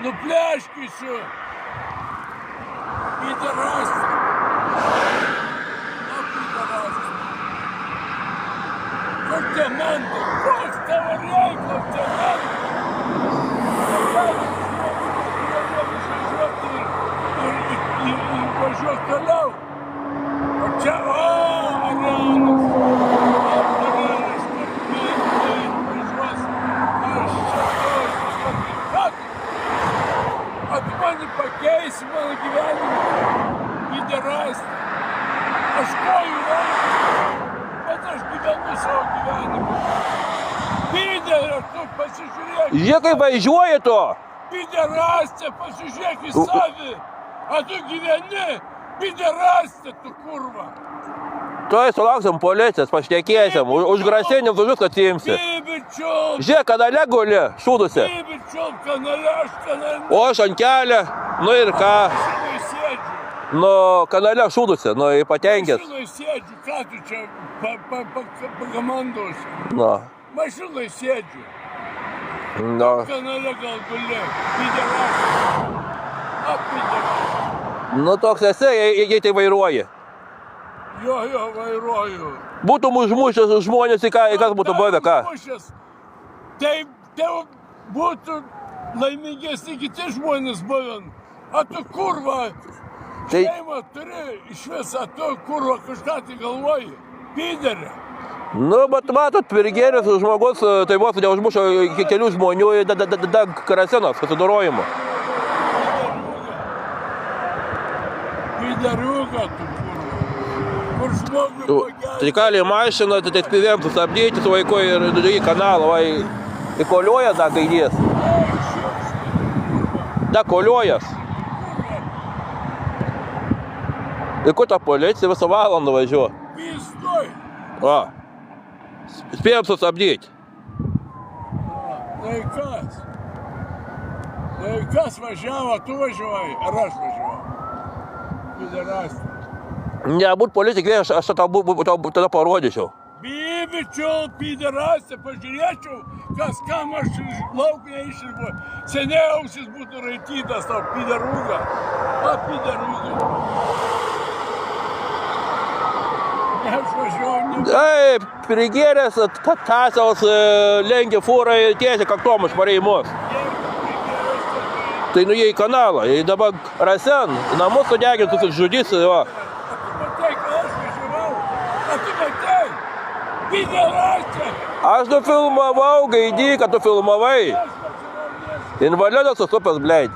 Ну пляшки все. Пидорасты. Ну пидорасты. Команды. Просто варяйка, команды. И божок коляв. Pakeisim mano gyvenimą, pederastą. Aš koju reikia, bet aš gyvenu savo gyvenimą. Piderė, tu pasižiūrėk. Žiūrėk, kaip važiuoja to. Piderastė, pasižiūrėk į savį. A tu gyveni, piderastė, tu kurva. Tuoj sulauksim policijos, pašnekėsim, už grasinimus už viską atsiimsi. Bibičiul. Žiūrėk, kanale guli, šūdusi. Bibičiul, kanale, aš kanale. O aš ant kelio, nu ir ką? Mašinai sėdžiu. Nu, kanale šūdusi, nu, patenkęs. Mašinai sėdžiu, ką tu čia pagamandosi? Nu. Mašinai sėdžiu. Nu. Kanale gal guli, piderastė. Piderastė. Nu, toks esi, jei tai vairuoji. Jo, vairuoju. Būtum užmušęs žmonės, į kas būtų buvę, ką? Tai būtų laimingesni kiti žmonės buvę. A tu kurva, šeimą turi iš visą, tu kurva kažką tai galvoji. Piderė. Nu, bet matot, pirgėris žmogus, tai vos neužmušo kelių žmonių, karasinas, pasidorojimo. Pideriuka tu kurva. Kur žmogui pagelbė. Tai kali mašiną, tai spėvėm sustabdyti su vaiku ir į kanalą, vai įkolioja da gaidės. Da koliojas. Ir kur ta policija visą valandą važiuoja? Pistoj. O, spėjom sustabdyti. Tai kas? Tai kas važiavo, tu važiuoji, ar aš važiuoju? Piderastė. Nebūt policija kvieš, aš tau tada parodyčiau. Bibičiul, piderastė, pažiūrėčiau, kas kam aš iš lauk neiširbu. Seniai ausis būtų raitytas tau, piderūga. A, piderūga. Ne, aš važiuoju, ne. Taip, prigėręs, tasiaus lengia fūrą ir tiesiai kaktom išvarė į mus. Tai nu jie į kanalą, jie dabar rasen, namus sudegint, susižudys, va. Aš nufilmavau, gaidy, kad tu filmavai. Invalidas susupęs, blėd.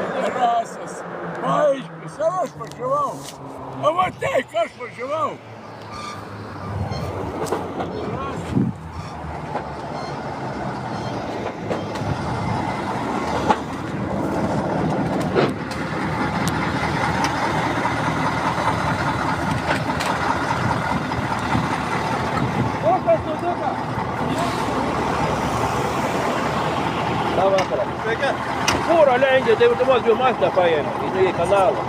Piderasas, paaiškis, ar aš važiavau? O va taip, aš važiavau. Fūra lengia, tai automos jų mašiną paėmė, į kanalą.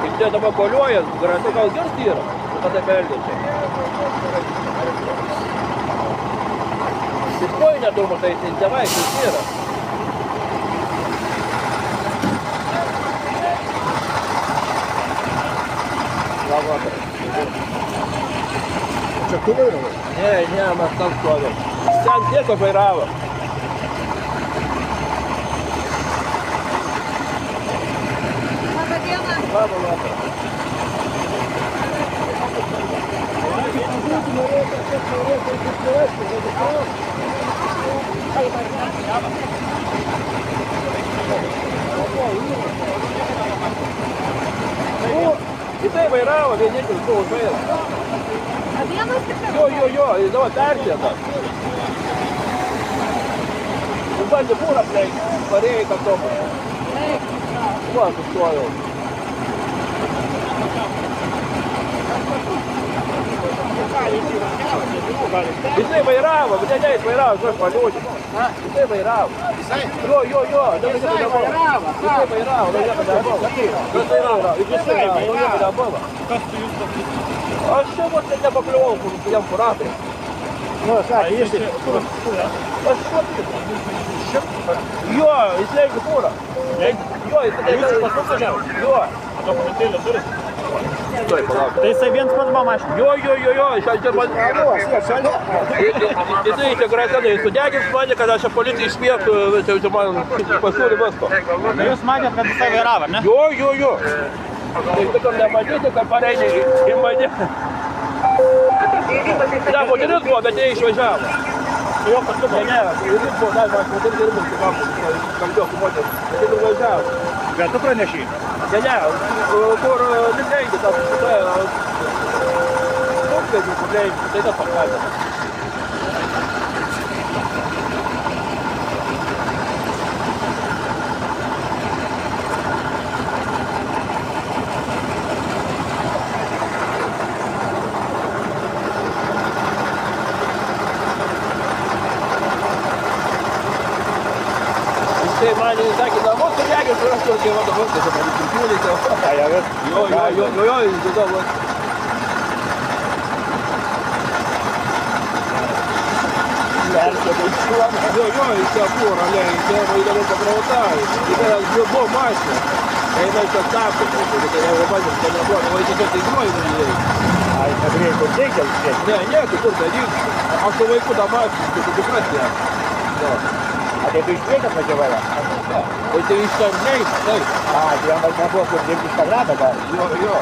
Ir tai dabar kolioja, garantai gal girs yra, tu tada pelgėsi. Tai kojinė turbūt, tai tėvai, kas yra. Labą. Čia tu vairavai? Ne, mes ten stovėm. Ten tiek vairavo. Labą vakarą. Į tai vairavo, vienintelis buvo vairas. A vienas tik tai? Jo, jis dabar persėda. Jis bandė fūrą aplenkti, parėjo į kaktomą. Va, sustojau. Jisai vairavo, bet ne jis vairavo, aš paliūdžiu. Jisai vairavo. Jo. Jisai vairavo. Nieko nebuvo. Kas vairavo? Jisai vairavo. Nieko nebuvo. Kas tu jūs pasakyti? Aš čia vos nepakliuvau jam kuratoriui. Nu, sakė, jis Aš jo, jis leidžia fūrą. Jo, jis Jūs pas mus važiavo? Jo. Dokumentėlį turit? Tuoj, palauk. Tai jisai viens pats buvo mašina. Jo, čia man... Jisai čia grasinai sudegins mane, kad aš čia policijai išmėtų, čia man pasiūlė visko. Tai jūs matėt, kad jisai vairavo, ne? Jo. Tai tikam nematyti, kad pareidė į mane. Ne, moteris buvo, bet jie išvažiavo. Su jo kartu buvo? Ne, jis buvo, dar aš moteris ir mums kalbėjau su moteris. Bet jis išvažiavo. Bet tu pranešai? Ne, kur neleidė tas sunkvežimį, kur leidė, tai tas pasakė. Tai man sakė, namus sudegęs, ir aš kur kai vadovau, tai čia man įsimpūlė, tai jo, jis dėdavo. Jo, jis čia pūra, ne, jis čia vaidavo pakrauta, jis buvo mašina. Eina čia tapti, tai jau vadžiam, tai nebuvo, o jis čia teigruoja važiuoja. Ai, negrėjai, kur teikia vis Ne, tai kur daryk, aš su vaiku tą mašiną, tai tu dukras ne. Tai tu iš priekio važiavai? Tai tai iš ten neis, taip. Tai jam nebuvo kur dirbti iš Kagratą dar? Jo.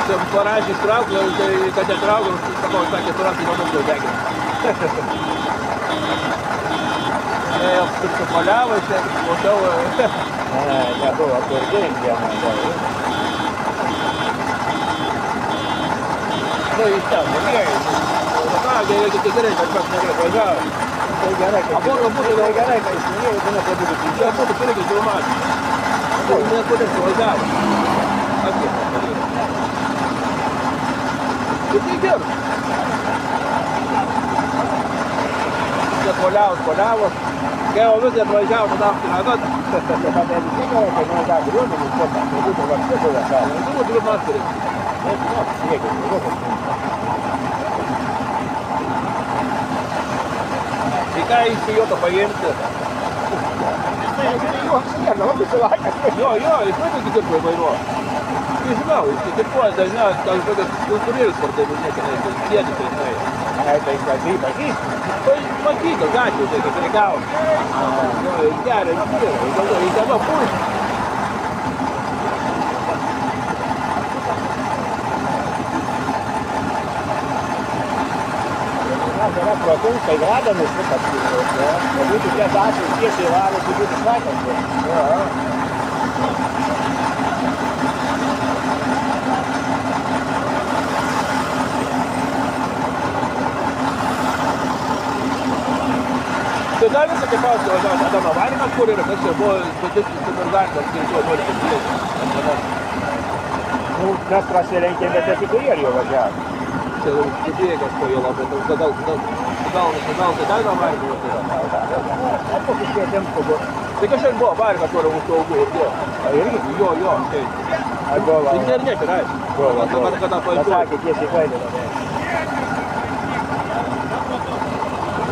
Čia parašė ištrauklę, tai kad netrauklę, sakė, surasti namus jau degė. Apsipaliavo čia, mačiau. Nebuvo kur dirbti dieną. Tai iš ten, negėjai. Gerai, kad kas negerai važiavo. Tai gerai, kad Abu būtų gerai, kad jis minėjo, tai nepabūtų. Čia būtų pirkis jau mačiau. Tai nekodėl važiavo. Apie. Tai gerai. Čia poliavo. Kai jau vis atvažiavo, tada apsinagot. Tai vis tiek gerai, kad neįdavo griuomenį, tai būtų vakti buvę savo. Tai būtų dvi masteriai. Tai ką įsijoto paimti? Jo, jis pradė kitaip vairuoja. Tai žinau, jis kitaip dažniausiai, kad tokias kultūrėlis pardavinėti, kad sėdi tai žinai. Tai jį pažįsti. Tai matytas gatvė, tai kaip reikavo. Jis geria, jis gana pulsi. Yra protus, tai gradomis viskas. Būtų tie dačiai tiesiai varo, tai būtų šlakas. Tai dar visą kaip pasakojo, Adama Varinas, kur yra, kas čia buvo statistinis supergardas, kai čia nori pasiliekti. Nu, mes prasilenkėm, bet esi kurierį jau važiavo. Čia užsidėgas po jo labai, gal tai dar Varinas yra. Ar kokius kvietėm kubu? Tai kažkaip buvo Varinas, kur mūsų augų ir buvo. Irgi? Jo, tai. Ar buvo? Internete, aišku. Kada paaiškėjo. Pasakė tiesiai Klaipėdą.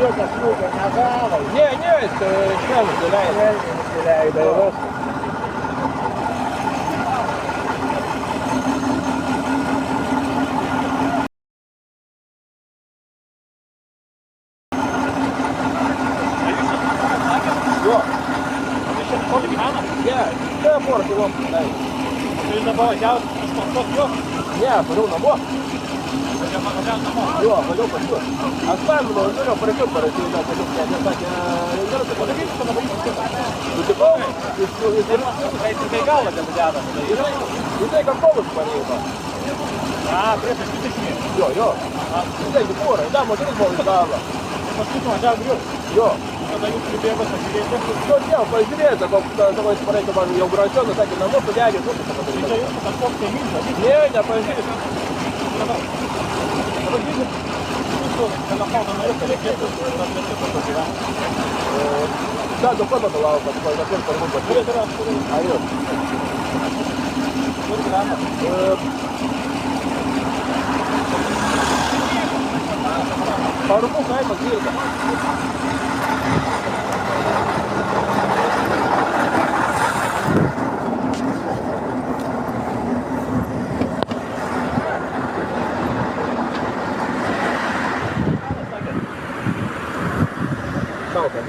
Jokas smūgio negavo. Ne, jis čia nusileido. Nusileido. Jo. Tai čia kur gyvena? Ne, čia porą kilometrų. Tai jūs dabar važiavot iš paskos jo? Ne, pariau namo. Važiavot namo? Jo, pariau pas juos. Aš paėminau, norėjau parašiau, nesakė, nedaryti padaryti. Nutikau, Tai galva ten važiavo. jisai kaktovus pareina. Prieš 20. Jo. Jisai gi porą, da, moteris buvo iš galo. Paskui važiavo grius. Jo. Tada jūs pribėgo pažiūrėti. Todėl pažiūrėti, savo įsipareigo man jau gražiau, sakė, namus sudegė, Tai čia jūsų kažkoks kaimynas. Ne, nepažiūrėti. Da, după mă la altă, după la fel mă bătut. Aio. Paru cu ai mă zilă.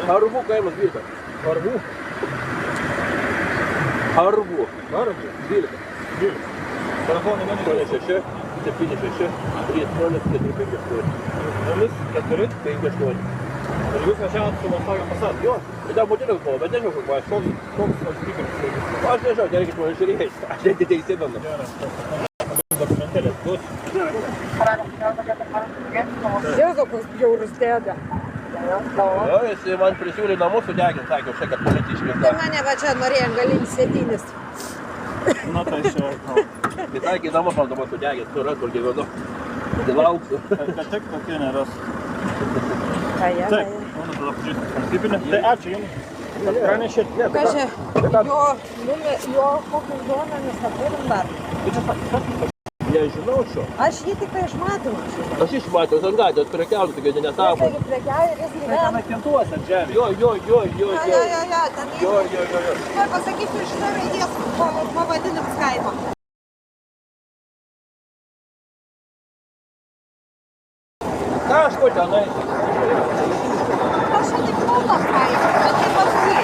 Harbu kaimas 12. Harbu. Telefonai numeris 86 76 30 4 58. Ir jūs važiavot su Volkswagen Passat? Jo, tai būtinai buvo, bet nežinau, kur aš. Koks valstybinis? Aš nežinau, nereikia žmonės žiūrėti. Aš neteisėdama. Dokumentėlės bus. Jėzau, koks bjaurus dėdė. Jo, jis man prisiūlė namus sudegint, sakė, už tai, kad politiškai. Tai mane va čia norėjom galinis sėdinis. Na tai čia. Tai sakė, namus man dabar sudegint, tu ras, kur gyvenu. Tai lauksiu. Kad tik tokie neras. Taip, Taip, mano tada pažiūrėsiu valstybinę. Tai ačiū jums. Pranešėt. Kažkai, jo kokius duomenis turim dar. Nežinau šio. Aš jį tik tai išmatau. Aš išmatau, ant gatvės prekiauju, tokia nesąmonė. Jis prekiauja ir jis gyvena. Kintuos ant žemės. Jo. Jo, ten Jo. Tuoj pasakysiu šitą raidės pavadinimus kaimo. Ką aš ko tenai? Aš čia tik kalbas kaimo, bet tai paskui.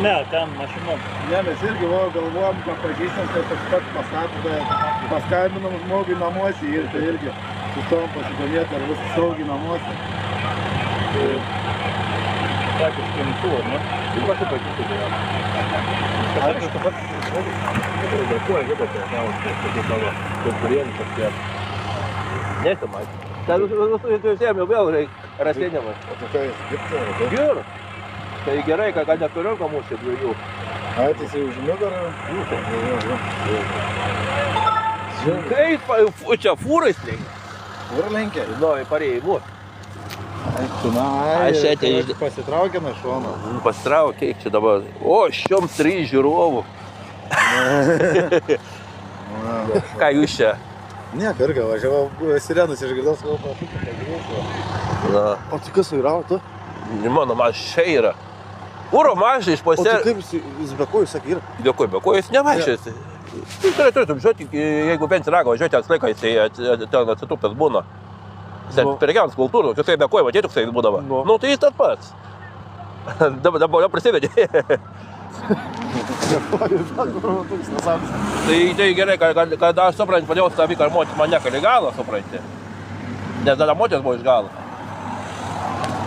Ne, ten mašinom. Ne, mes irgi galvojom, kad pažįstam, tai toks pat Passat, bet paskambinom žmogui namuose ir tai irgi sustojom pasidomėti, ar viskas saugiai namuose. Sakė, škintuo, ne? Ir pasi patikti gyvena. Ar tu pat? Dėkuoju, žinot, tai tavo konkurentų tokie. Nesimai. Ten visiem jau vėl rasėnimas. O tu ką jis dirbti? Gerai. Tai gerai, kad neturiu ką mūsų dviejų. Ai, tai jisai už nugarą? Kaip čia fūrais lenkia? Kur lenkia? Nu, parėjai mūsų. Aš čia pasitraukė nuo šono. Pasitraukė, kiek čia dabar. O, šiom 3 žiūrovų. Ką jūs čia? Nieko, irgi važiavau sirenas išgirdau, sakau, pašūkė. Na, O tai kas vairavo tu? mano mažai yra. Uro mažai iš O tai pasė. kaip jis be ko, jis sakė, yra? Be ko jis nemažai. Tai turėtum žiūrėti, jeigu bent ragą važiuoti ant laiko, jisai ten atsitupęs būna. Jisai prekiaujant kultūrų, jisai be ko, va, toksai būdavo. Nu, tai jis tas pats. Dabar jau prasivedė. Tai gerai, kad aš suprantu, padėjau savį, kad motis mane kalė galą, supranti. Nes tada motis buvo iš galo.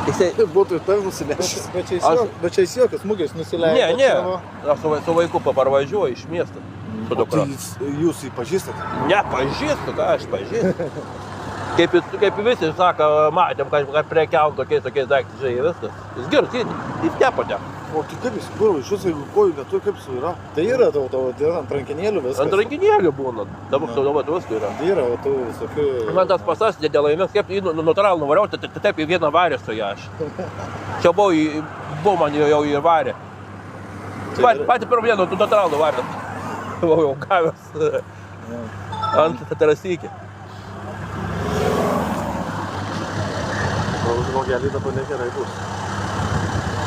Jisai... Būtų ir tai nusileidęs. Bet čia jis jokios smūgės nusileidęs. Ne. Aš su vaiku parvažiuoju iš miesto. Su dukra. Tai jūs jį pažįstate? Nepažįstu, ką aš pažįstu. Kaip visi sako, matėm, kad prekiavom tokiais daiktais, žai, viskas. Jis geras, jis nepatė. O tai kaip jis kur, iš jūsų, jeigu kojų neturi, kaip su yra? Tai yra tavo ant rankinėlių viskas. Ant rankinėlių būna, dabar viskas yra. Tai yra, o tu visokių... Man tas pasas dėl laimės, kaip jį natūralų nuvariau, tai taip į vieną varę su ją aš. Čia buvo man jau į varę. Patį pirmą dieną tu natūralų varę. Buvau jau gavęs ant tarasikį. Žmogelį dabar negerai bus.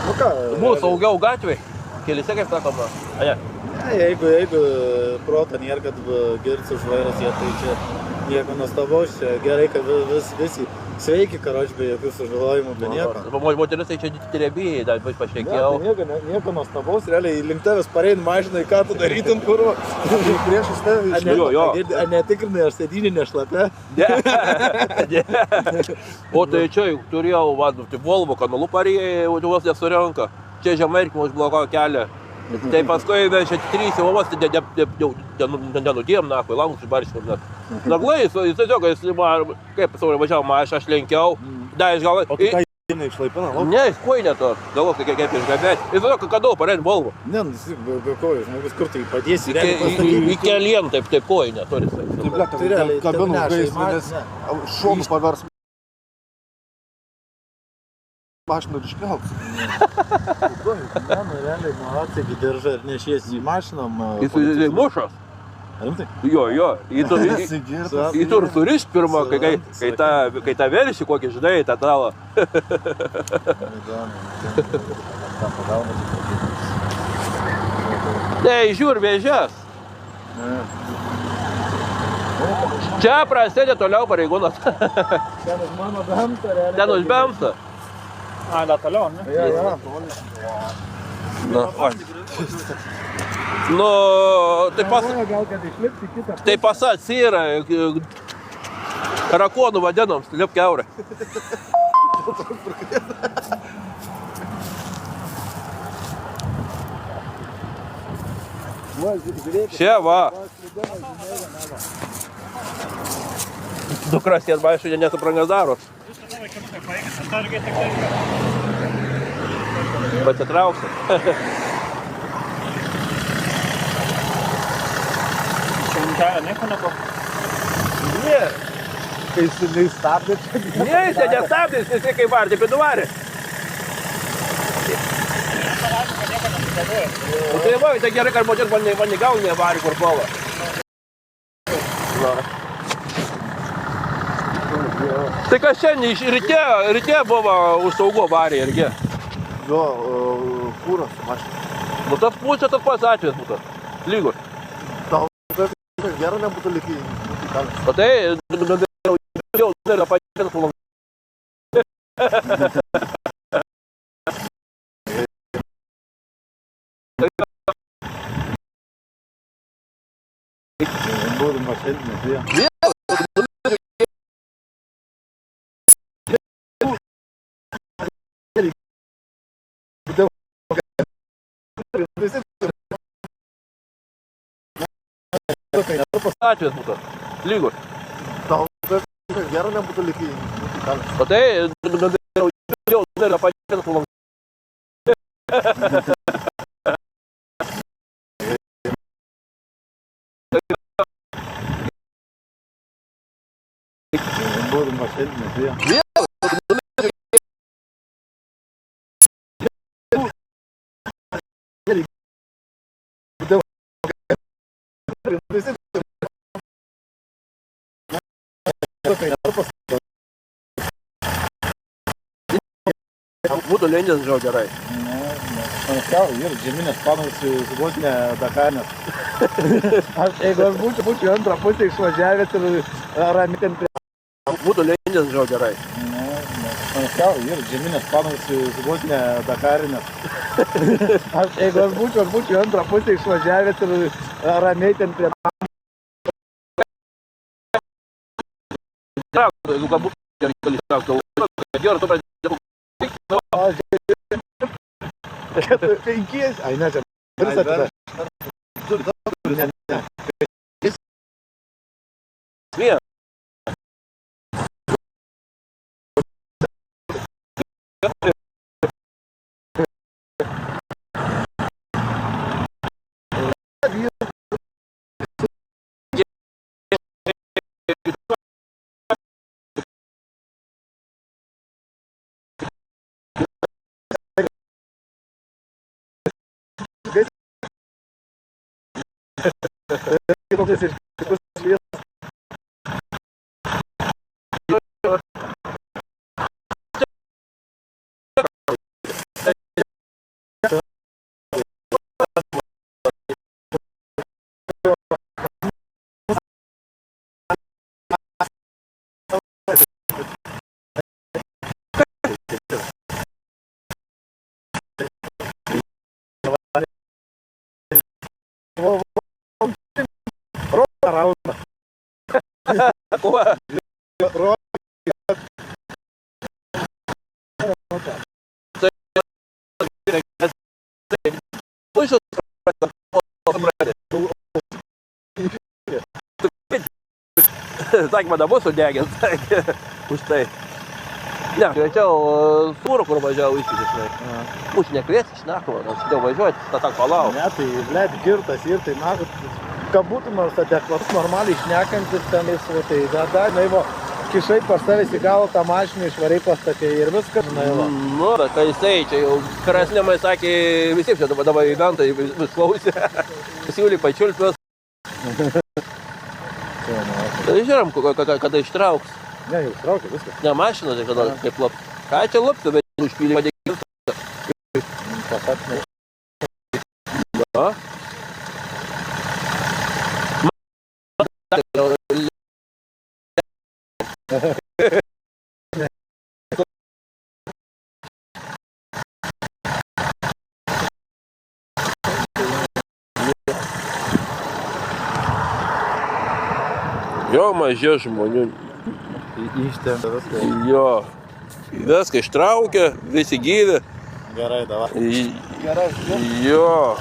Nu ką? Buvo saugiau gatvėj, keliose, kaip sakoma. Ne, jeigu proto nėra, kad girtis vairas jie, tai čia nieko nuostabaus, čia gerai, kad visi sveiki, karoči, be jokių sužalojimų, be nieko. Moteris tai čia trebėjai, dar pašnekėjau. Nieko nuostabaus, realiai link tavęs parein mažinai, ką tu darytum, kurva. Priešais tavę netikrinai, ar sėdynį nešlapia. Ne. O tai čia turėjau, Volvo kanalu parėjai, vos nesurenka. Čia žemai irgi mums blokuoja kelią. Tai paskui mes čia 3 vos nenudėjom, nakui, langus išbarškinom net. Naglai, jis tiesiog, kaip sauliai važiavom, aš lenkiau, da jis gal... O tu ką neišlaipina? Ne, jis koinė to, galvo, kaip išgabėti. Jis tiesiog, kada pareit Volvo. Ne, be kojų, žmogus, kur tai padėsi. Į kelien taip koinė turi. Tai ble, kabinų gaisrinės šonų pavers. Mašiną ir iškelt. Ne, realiai, atsegi diržą ir nešiesi į mašiną. Jis mušas. Rimtai? Jo, į tur turist pirmą, kai tą versi kokį žinai, tą talą. Tai žiūr vėžės. Čia prasidė toliau pareigūnas. Ten už mano bemtą, realiai. Ten už bemtą. A, da toliau, ne? Ja. Nu, Gal kad išlipti kitą. tai pasats yra, rakonų vadinam, lip kiaurą. Čia va. Dukras jas baišu, jie nesuprangas daros. Pasitrauksiu. Šiandien kelio nieko nebuvo. Ne, Kai jis stabdė, ne, jis nestabdė, jis kaip varė, taip nuvarė. O tai va, tai gerai, kad moteris man negauni nevarė kur puola. Tai kas šiandien ryte buvo už saugo varė irgi. Jo, kūras mašina. Nu tas pusė tas pats atvejis būtų. Lygus. Gero nebūtų likai. O tai jau dar patys pulang. Būdų mašinį, tai. Atvejis būtų. Lygus. Gero nebūtų likai. O tai jau dar patys pulang. Būdų mašinį, tai. Būtų lendės žau gerai. Panašiau, ir žeminės panos vos ne Dakanės. Jeigu aš būčiau antrą pusę išvažiavęs ir ramiai ten prie... Būtų lendės žau gerai. Panašiau, ir žeminės panos vos ne Dakarinės. Jeigu aš būčiau antrą pusę išvažiavęs ir ramiai ten prie... Jeigu ką būtų gerai, tu pradėjau. Penkies, ai ne, čia visą tada. Vien. sakė, man namus sudegint, sakė, už tai. Ne, greičiau sūro, kur važiavo iškis, žinai. Mūsų nekvies, šnekama, nes jau važiuoti, tą tak palauk. Ne, tai, blėt, girtas ir tai, na, kad būtum nors adekvatus, normaliai šnekantis tenais, va, tai dar, na, va, kišai pas savęs į galą tą mašiną, išvarai pastatė ir viskas, na, va. Nu, bet kai jisai, čia jau Krasnėmai sakė, visiems čia dabar gyventojai vis klausė, siūlį pačiulpios. Tai žiūrėm, kada ištrauks. Ne, jau ištraukė viskas. Ne, mašina, tai kada kaip lop. Ką čia loptų, bet užpylė padėkį. Papat, ne. Na. Jo, mažiau žmonių. Ištempė viską. Jo. Viską ištraukė, visi gyvi. Gerai, davai. Jo.